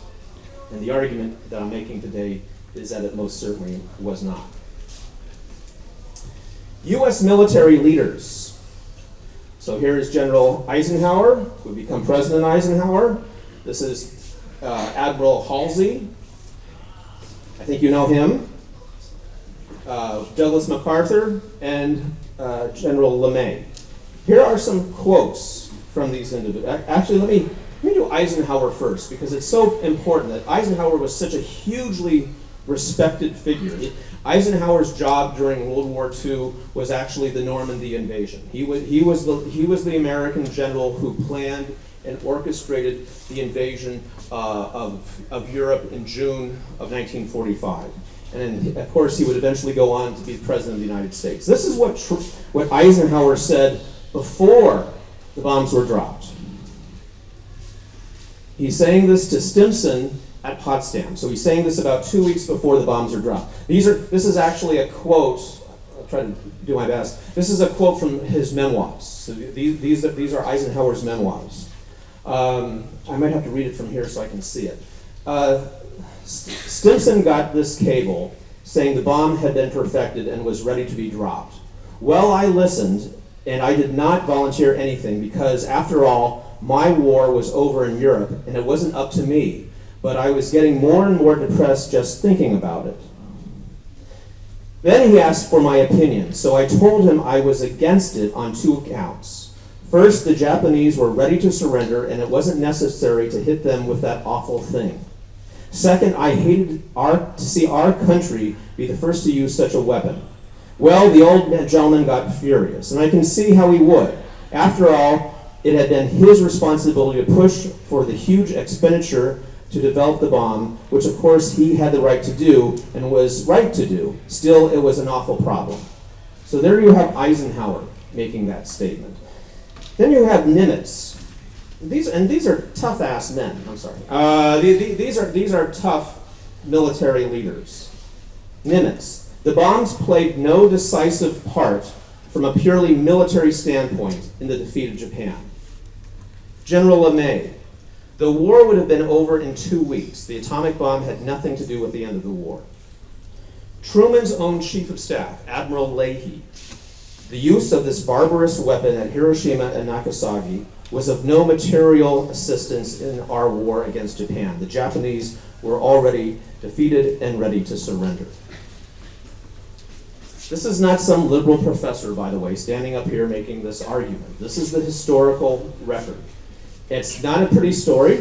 And the argument that I'm making today is that it most certainly was not. U.S. military leaders. So here is General Eisenhower, who would become President Eisenhower. This is Admiral Halsey. I think you know him. Douglas MacArthur and General LeMay. Here are some quotes from these individuals. Actually, let me do Eisenhower first, because it's so important that Eisenhower was such a hugely respected figure. Eisenhower's job during World War II was actually the Normandy invasion. He was the American general who planned and orchestrated the invasion of Europe in June of 1945. And of course, he would eventually go on to be President of the United States. This is what Eisenhower said before the bombs were dropped. He's saying this to Stimson at Potsdam. So he's saying this about 2 weeks before the bombs are dropped. This is actually a quote. I'll try to do my best. This is a quote from his memoirs. So these are Eisenhower's memoirs. I might have to read it from here so I can see it. Stimson got this cable saying the bomb had been perfected and was ready to be dropped. Well, I listened, and I did not volunteer anything because, after all, my war was over in Europe, and it wasn't up to me. But I was getting more and more depressed just thinking about it. Then he asked for my opinion, so I told him I was against it on 2 accounts. First, the Japanese were ready to surrender, and it wasn't necessary to hit them with that awful thing. Second, I hated to see our country be the first to use such a weapon. Well, the old gentleman got furious, and I can see how he would. After all, it had been his responsibility to push for the huge expenditure to develop the bomb, which of course he had the right to do and was right to do. Still, it was an awful problem. So there you have Eisenhower making that statement. Then you have Nimitz. These are tough-ass men. I'm sorry. These are tough military leaders. Nimitz. The bombs played no decisive part from a purely military standpoint in the defeat of Japan. General LeMay. The war would have been over in 2 weeks. The atomic bomb had nothing to do with the end of the war. Truman's own chief of staff, Admiral Leahy. The use of this barbarous weapon at Hiroshima and Nagasaki was of no material assistance in our war against Japan. The Japanese were already defeated and ready to surrender. This is not some liberal professor, by the way, standing up here making this argument. This is the historical record. It's not a pretty story,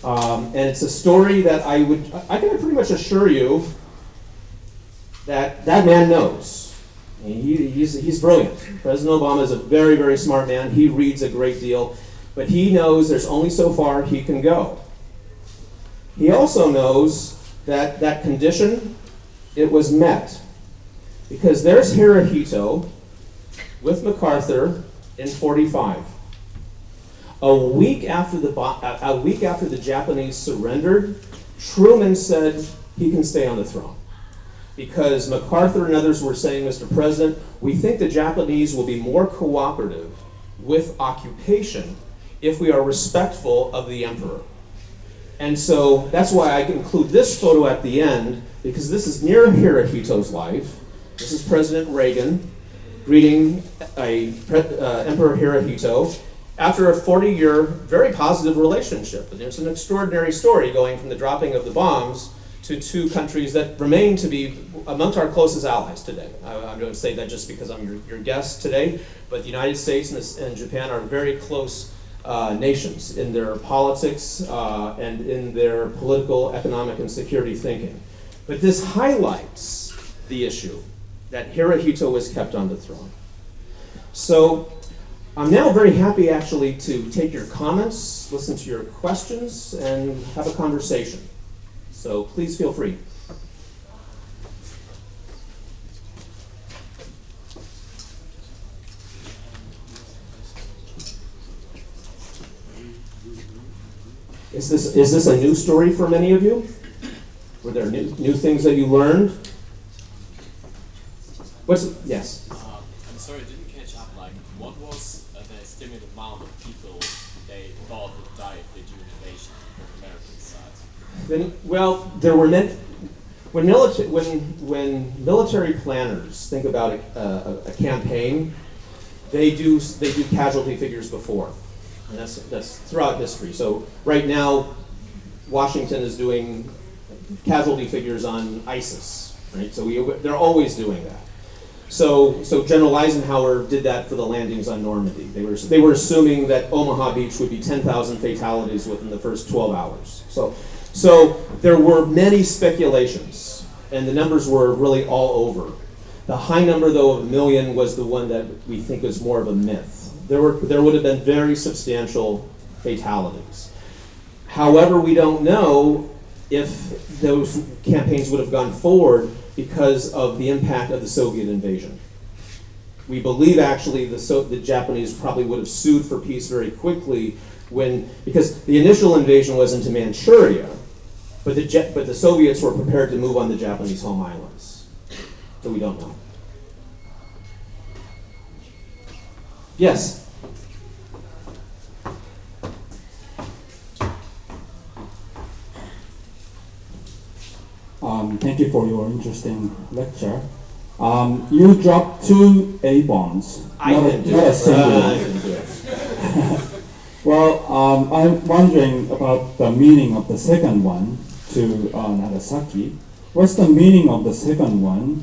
and it's a story that I can pretty much assure you that that man knows. He's brilliant. President Obama is a very, very smart man. He reads a great deal, but he knows there's only so far he can go. He also knows that that condition, it was met. Because there's Hirohito with MacArthur in 45. A week after the Japanese surrendered, Truman said he can stay on the throne. Because MacArthur and others were saying, Mr. President, we think the Japanese will be more cooperative with occupation if we are respectful of the emperor. And so that's why I include this photo at the end, because this is near Hirohito's life. This is President Reagan greeting Emperor Hirohito after a 40-year, very positive relationship. And it's an extraordinary story going from the dropping of the bombs to 2 countries that remain to be amongst our closest allies today. I'm going to say that just because I'm your guest today, but the United States and Japan are very close nations in their politics and in their political, economic, and security thinking. But this highlights the issue that Hirohito was kept on the throne. So I'm now very happy actually to take your comments, listen to your questions, and have a conversation. So please feel free. Is this a new story for many of you? Were there new things that you learned? Yes? I'm sorry, I didn't catch up. Like, what was the estimated amount of people they thought would die if they do an invasion from the American side? Then, well, there were many. When military planners think about a campaign, they do casualty figures before, and that's throughout history. So right now, Washington is doing casualty figures on ISIS, right? So they're always doing that. So General Eisenhower did that for the landings on Normandy. They were assuming that Omaha Beach would be 10,000 fatalities within the first 12 hours. So there were many speculations, and the numbers were really all over. The high number, though, of 1 million was the one that we think is more of a myth. There would have been very substantial fatalities. However, we don't know if those campaigns would have gone forward because of the impact of the Soviet invasion. We believe actually the Japanese probably would have sued for peace very quickly because the initial invasion was into Manchuria, but the Soviets were prepared to move on the Japanese home islands. So we don't know. Yes? Thank you for your interesting lecture. You dropped 2 A-bombs. I didn't do it. Well, I'm wondering about the meaning of the second one to Nagasaki. What's the meaning of the second one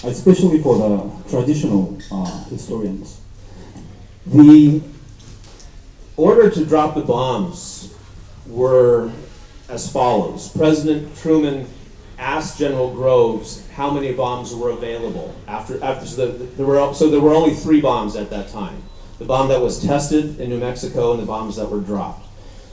especially for the traditional historians. The order to drop the bombs were as follows. President Truman asked General Groves how many bombs were available. There were only 3 bombs at that time. The bomb that was tested in New Mexico and the bombs that were dropped.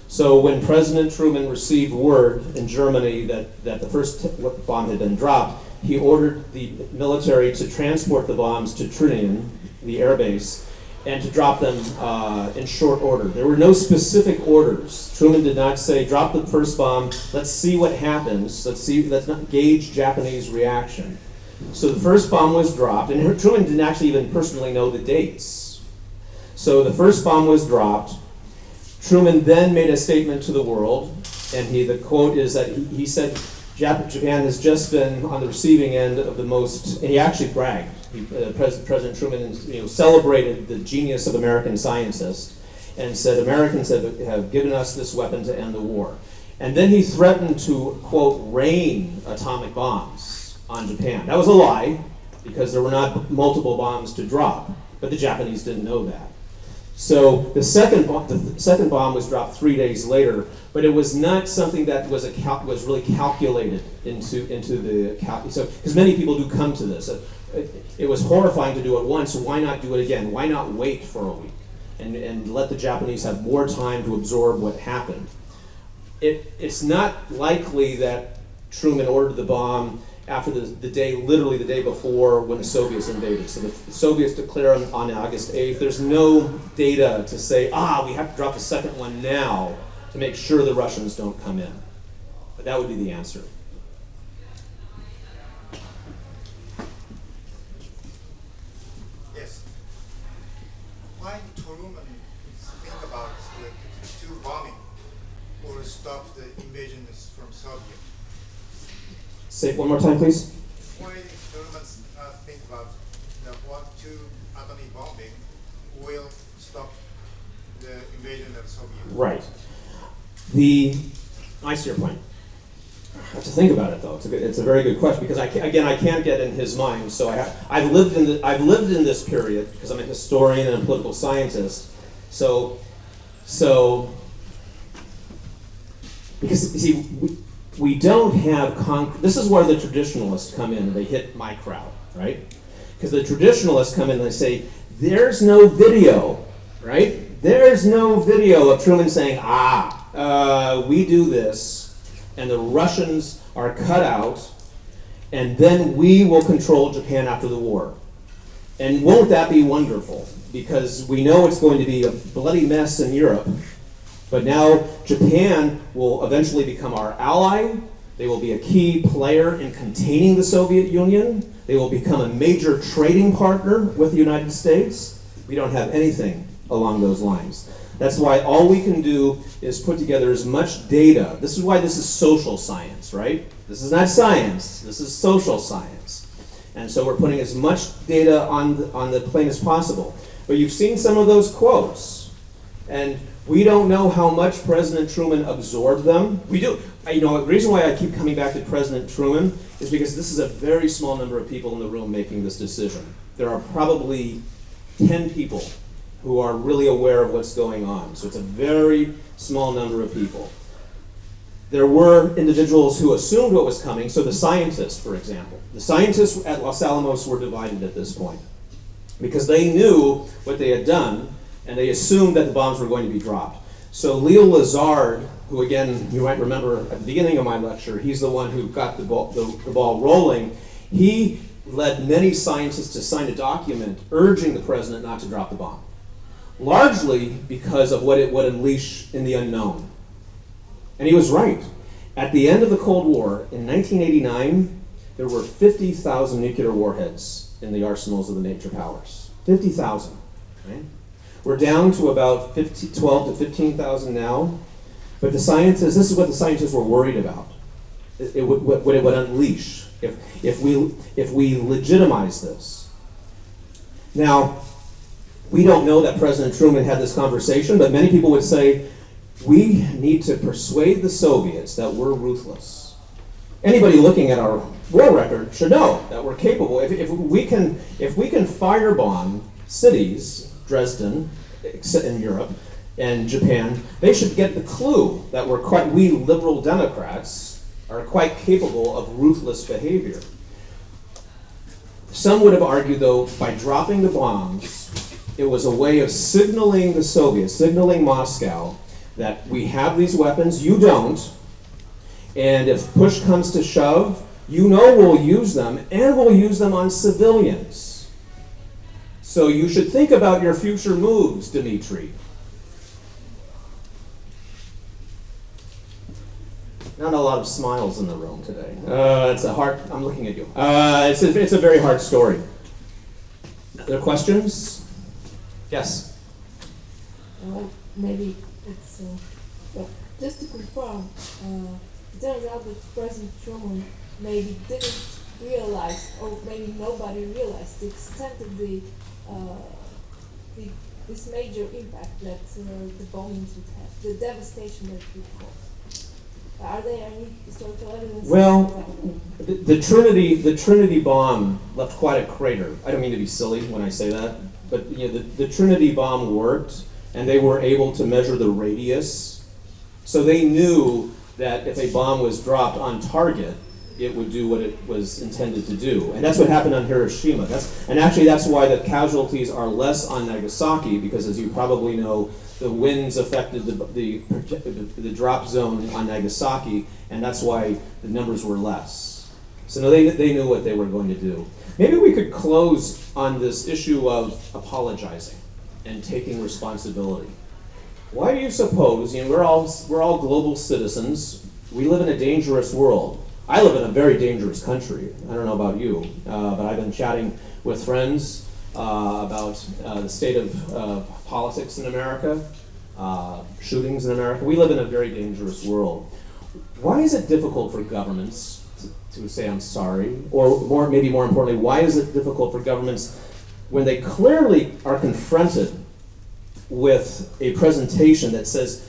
So when President Truman received word in Germany that the first bomb had been dropped, he ordered the military to transport the bombs to Truman, the air base, and to drop them in short order. There were no specific orders. Truman did not say, drop the first bomb, let's see what happens, let's not gauge Japanese reaction. So the first bomb was dropped, and Truman didn't actually even personally know the dates. So the first bomb was dropped. Truman then made a statement to the world, and the quote is that he said, Japan has just been on the receiving end of the most, and he actually bragged. President Truman celebrated the genius of American scientists and said, Americans have given us this weapon to end the war. And then he threatened to, quote, rain atomic bombs on Japan. That was a lie, because there were not multiple bombs to drop, but the Japanese didn't know that. So the second bomb was dropped 3 days later, but it was not something that was really calculated into the because many people do come to this. It was horrifying to do it once, so why not do it again? Why not wait for a week and let the Japanese have more time to absorb what happened? It's not likely that Truman ordered the bomb after literally the day before when the Soviets invaded. So the Soviets declare on August 8th. There's no data to say, we have to drop the second one now to make sure the Russians don't come in. But that would be the answer. Yes. Why Truman think about the 2 bombing or stop the invasion from Soviet? Say it one more time, please. Why Truman think about the 2 atomic bombing will stop the invasion of Soviet? Right. I see your point. I have to think about it, though. It's a very good question, because I can't get in his mind. So I've lived in this period because I'm a historian and a political scientist. So because you see, we don't have concrete. This is where the traditionalists come in and they hit my crowd, right? Because the traditionalists come in and they say, there's no video, right? There's no video of Truman saying, we do this, and the Russians are cut out, and then we will control Japan after the war. And won't that be wonderful? Because we know it's going to be a bloody mess in Europe, but now Japan will eventually become our ally. They will be a key player in containing the Soviet Union. They will become a major trading partner with the United States. We don't have anything along those lines. That's why all we can do is put together as much data. This is why this is social science, right? This is not science. This is social science. And so we're putting as much data on the plane as possible. But you've seen some of those quotes. And we don't know how much President Truman absorbed them. We do. The reason why I keep coming back to President Truman is because this is a very small number of people in the room making this decision. There are probably 10 people who are really aware of what's going on. So it's a very small number of people. There were individuals who assumed what was coming. So the scientists, for example. The scientists at Los Alamos were divided at this point because they knew what they had done, and they assumed that the bombs were going to be dropped. So Leo Lazard, who again, you might remember at the beginning of my lecture, he's the one who got the ball rolling. He led many scientists to sign a document urging the president not to drop the bomb, largely because of what it would unleash in the unknown. And he was right. At the end of the Cold War, in 1989, there were 50,000 nuclear warheads in the arsenals of the major powers. 50,000, right? We're down to about 12 to 15,000 now, but this is what the scientists were worried about. What it would unleash if we legitimize this. Now, we don't know that President Truman had this conversation, but many people would say, we need to persuade the Soviets that we're ruthless. anybody looking at our war record should know that we're capable. If we can firebomb cities, Dresden, in Europe, and Japan, they should get the clue that we liberal Democrats are quite capable of ruthless behavior. Some would have argued, though, by dropping the bombs, it was a way of signaling the Soviets, signaling Moscow, that we have these weapons, you don't, and if push comes to shove, you know we'll use them, and we'll use them on civilians. So you should think about your future moves, Dmitry. Not a lot of smiles in the room today. I'm looking at you. It's a very hard story. Other questions? Yes? Maybe it's, just to confirm, it turns out that President Truman maybe didn't realize, or maybe nobody realized, the extent of this major impact that the bombings would have, the devastation that it would cause. Are there any historical evidence? Well, the Trinity bomb left quite a crater. I don't mean to be silly when I say that, but the Trinity bomb worked, and they were able to measure the radius. So they knew that if a bomb was dropped on target, it would do what it was intended to do. And that's what happened on Hiroshima. That's why the casualties are less on Nagasaki, because as you probably know, the winds affected the drop zone on Nagasaki, and that's why the numbers were less. So no, they knew what they were going to do. Maybe we could close on this issue of apologizing and taking responsibility. Why do you suppose, we're all global citizens, we live in a dangerous world. I live in a very dangerous country. I don't know about you, but I've been chatting with friends about the state of politics in America, shootings in America. We live in a very dangerous world. Why is it difficult for governments to say I'm sorry? Or maybe more importantly, why is it difficult for governments when they clearly are confronted with a presentation that says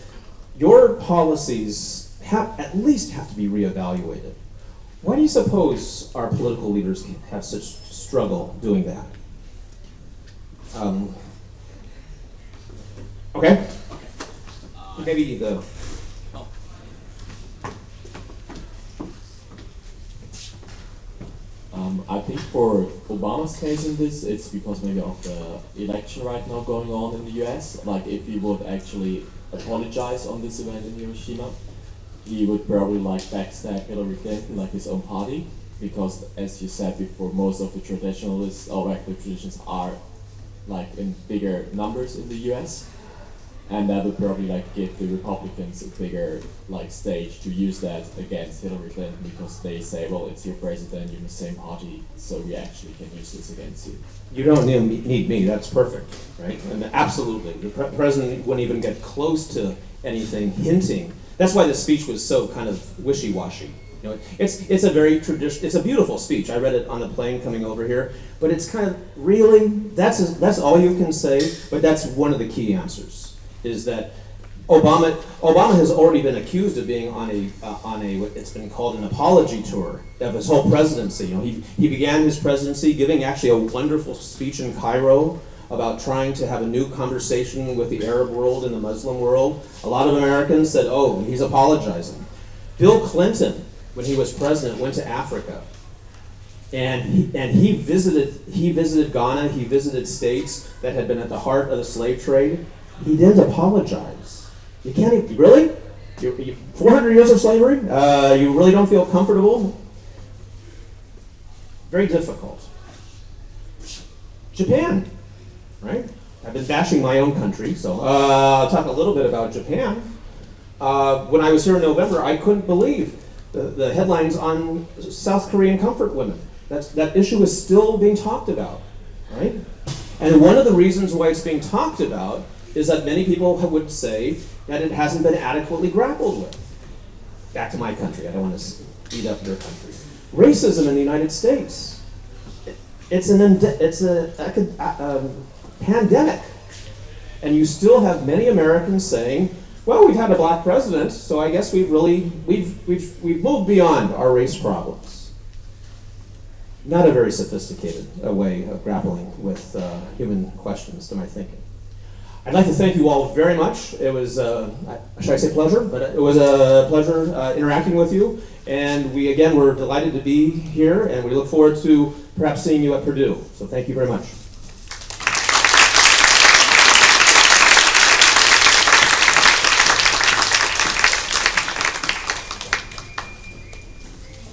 your policies at least have to be reevaluated? Why do you suppose our political leaders have such struggle doing that? Okay. Maybe the. I think for Obama's case in this, it's because maybe of the election right now going on in the US. Like if he would actually apologize on this event in Hiroshima, he would probably backstab Hillary Clinton, his own party, because as you said before, most of the traditionalists or actually traditions are in bigger numbers in the US, and that would probably give the Republicans a bigger stage to use that against Hillary Clinton, because they say, well, it's your president, you're in the same party, so we actually can use this against you. You don't need me, that's perfect, right? And absolutely, the president wouldn't even get close to anything hinting. That's why the speech was so kind of wishy-washy. It's a very it's a beautiful speech. I read it on the plane coming over here, but it's kind of really that's all you can say. But that's one of the key answers is that Obama has already been accused of being on a it's been called an apology tour of his whole presidency. He began his presidency giving actually a wonderful speech in Cairo about trying to have a new conversation with the Arab world and the Muslim world. A lot of Americans said, oh, he's apologizing. Bill Clinton, when he was president, went to Africa. And he visited Ghana, he visited states that had been at the heart of the slave trade. He didn't apologize. You can't, really? 400 years of slavery? You really don't feel comfortable? Very difficult. Japan. Right? I've been bashing my own country, so I'll talk a little bit about Japan. When I was here in November, I couldn't believe the headlines on South Korean comfort women. That issue is still being talked about, right? And one of the reasons why it's being talked about is that many people would say that it hasn't been adequately grappled with. Back to my country, I don't want to beat up your country. Racism in the United States. It's a pandemic. And you still have many Americans saying, Well, we've had a black president, so I guess we've moved beyond our race problems. Not a very sophisticated way of grappling with human questions, to my thinking. I'd like to thank you all very much. It was, should I say pleasure? But it was a pleasure interacting with you. And we're delighted to be here, and we look forward to perhaps seeing you at Purdue. So thank you very much.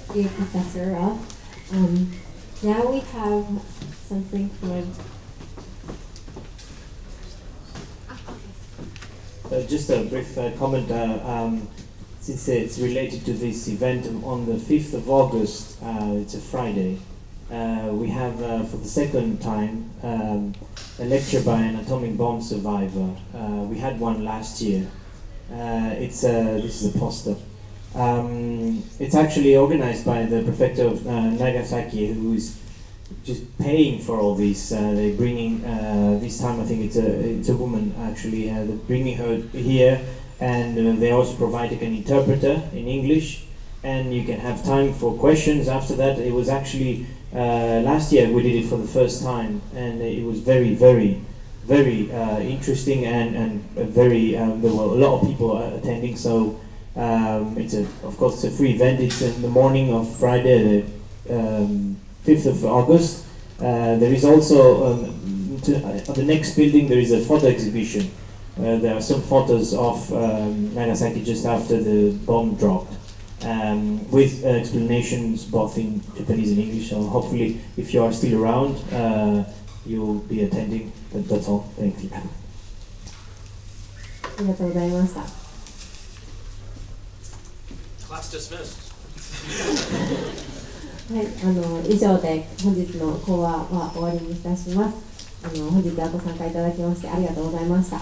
Thank you, Professor Rupp. Now we have something from... Just a brief comment, since it's related to this event on the 5th of August, it's a Friday, we have for the second time a lecture by an atomic bomb survivor. We had one last year. This is a poster. It's actually organized by the prefecture of Nagasaki, who is just paying for all this. They're bringing, this time I think it's a woman actually, they're bringing her here, and they also provide an interpreter in English, and you can have time for questions after that. It was actually, last year we did it for the first time, and it was very, very, very interesting, and very, there were a lot of people attending, so of course it's a free event. It's in the morning of Friday, the 5th of August. There is also, on the next building, there is a photo exhibition. There are some photos of Nagasaki just after the bomb dropped, with explanations both in Japanese and English. So hopefully, if you are still around, you'll be attending. But that's all. Thank you. ありがとうございました。 Class dismissed. はい、以上で本日の講話は終わりにいたします。本日はご参加いただきましてありがとうございました。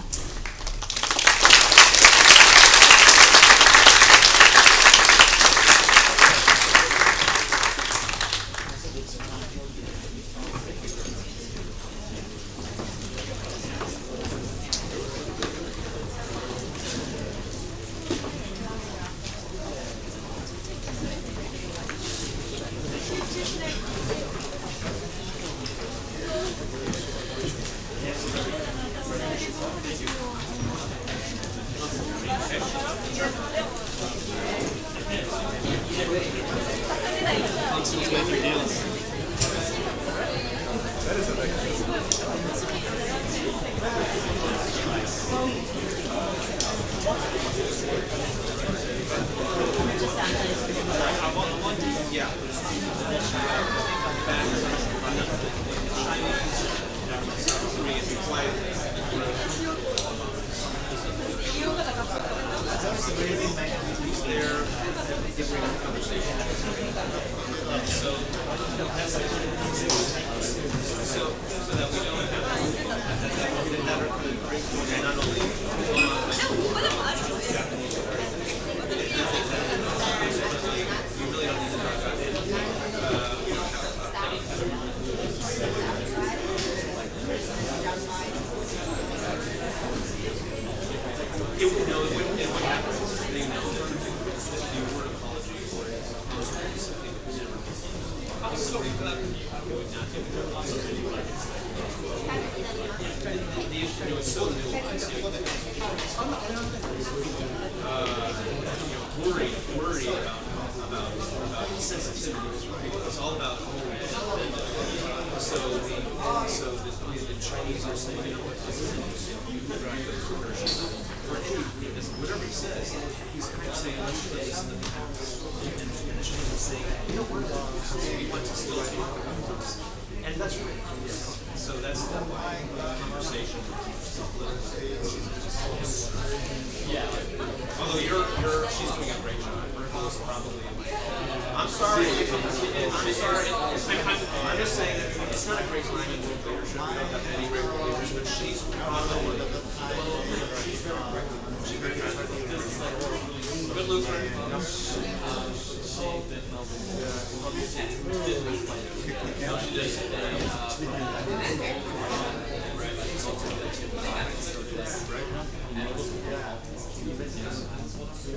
So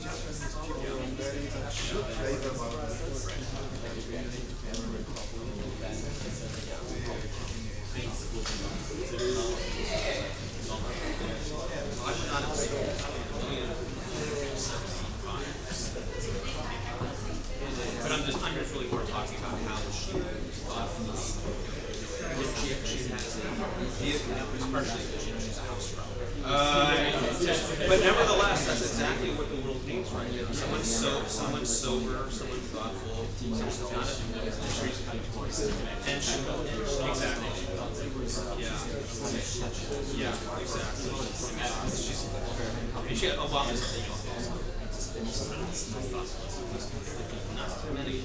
just when people are very late about But I'm just really more talking about how she thought she has a vehicle, partially because she's a house trouble. But nevertheless, that's exactly what the world needs right now. Someone sober, someone thoughtful, someone not exactly. Yeah, exactly. She had Obama's not many.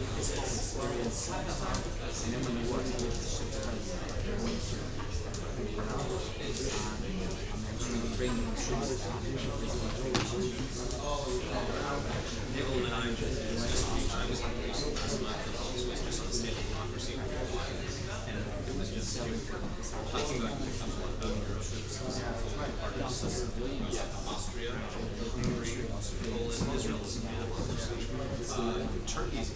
Nickel and I was recent last month just on the state of democracy worldwide, and it was just talking about Austria, Hungary, Poland, Israel, Turkey's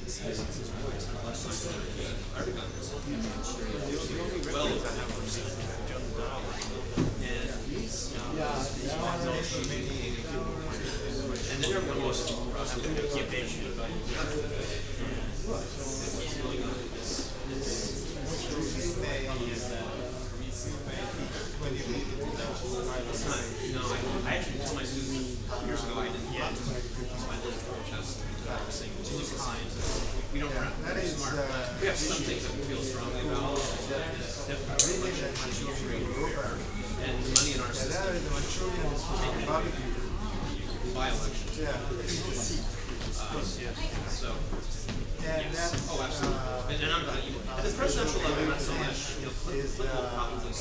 last time Erdogan was well over 90%. And then everyone was No, I actually told my students years ago I didn't yet. My little protest saying political science. We don't have that is smart. We have some things that we feel strongly about. And money in our system. By elections. So. Yes. Oh, absolutely. And I'm not even at the presidential level, not so much. Political probably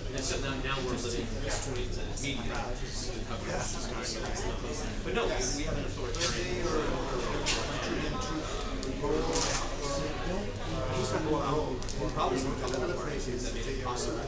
and so now we're living in this media coverage. But no, we have an authoritarian. Probably some that made it possible.